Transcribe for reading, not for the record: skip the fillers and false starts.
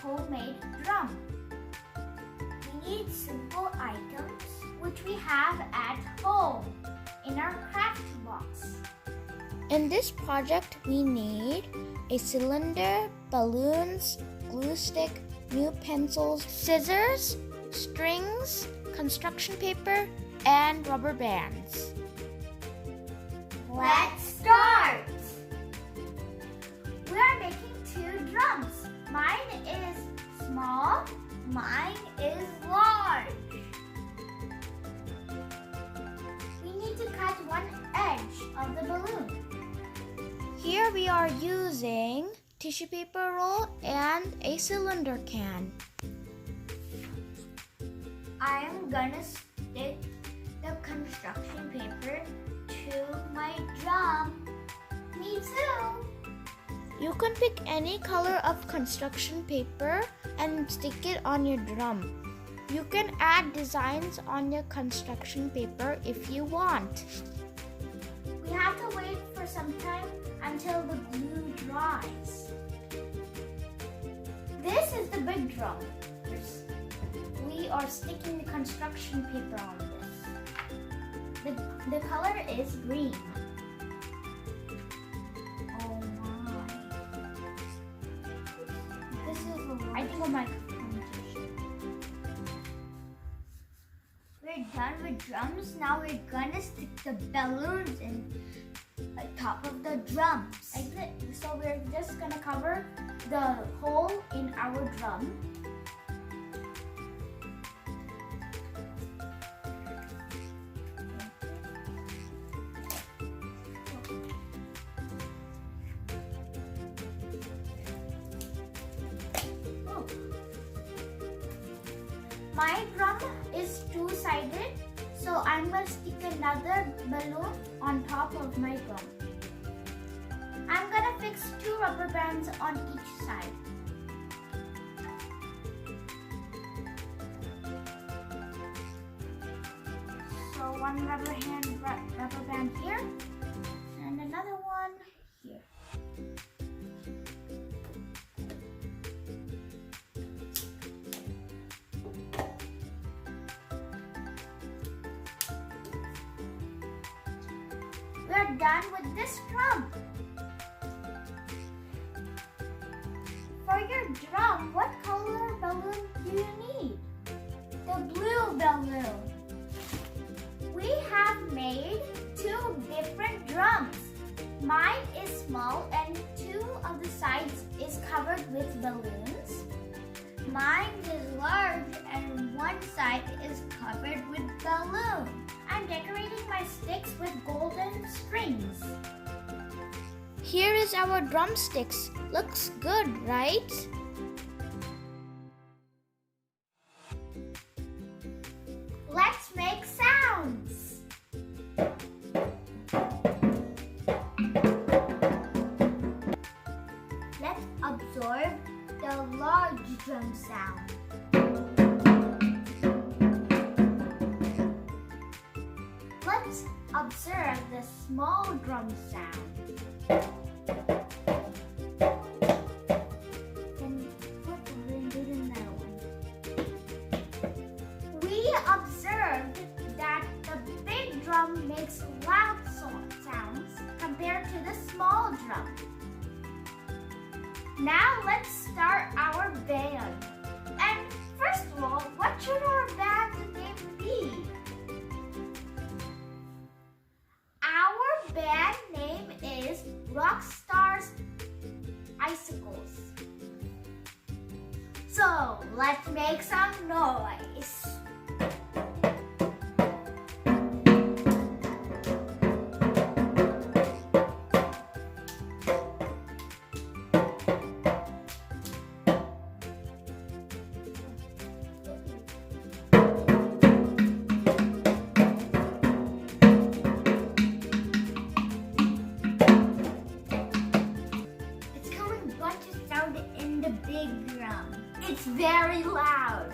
homemade drum. We need simple items which we have at home in our craft box. In this project, we need a cylinder, balloons, glue stick, new pencils, scissors, strings, construction paper, and rubber bands. Let's start! We are making two drums. Mine is small, mine is large. We need to cut one edge of the balloon. Here we are using tissue paper roll and a cylinder can. I am gonna stick the construction paper to my drum. Me too! You can pick any color of construction paper and stick it on your drum. You can add designs on your construction paper if you want. We have to wait for some time until the glue dries. This is the big drum. We are sticking the construction paper on this. The color is green. Oh my. This is I think of my competition. We're done with drums. Now we're gonna stick the balloons in the top of the drums. So we're just gonna cover the hole in our drum. My drum is two-sided, so I'm going to stick another balloon on top of my drum. I'm going to fix two rubber bands on each side. So one rubber band here and another one here. We're done with this drum. For your drum, what color balloon do you need? The blue balloon. We have made two different drums. Mine is small and two of the sides is covered with balloons. Mine is large and one side is covered with balloons. I'm decorating my sticks with golden strings. Here is our drumsticks. Looks good, right? Let's make sounds. Let's absorb the large drum sound. Let's observe the small drum sound. And put the in that one. We observed that the big drum makes loud sounds compared to the small drum. Now let's start our band. And first of all, what should our band name be? Our band name is Rockstars Icicles. So let's make some noise. In the big drum. It's very loud.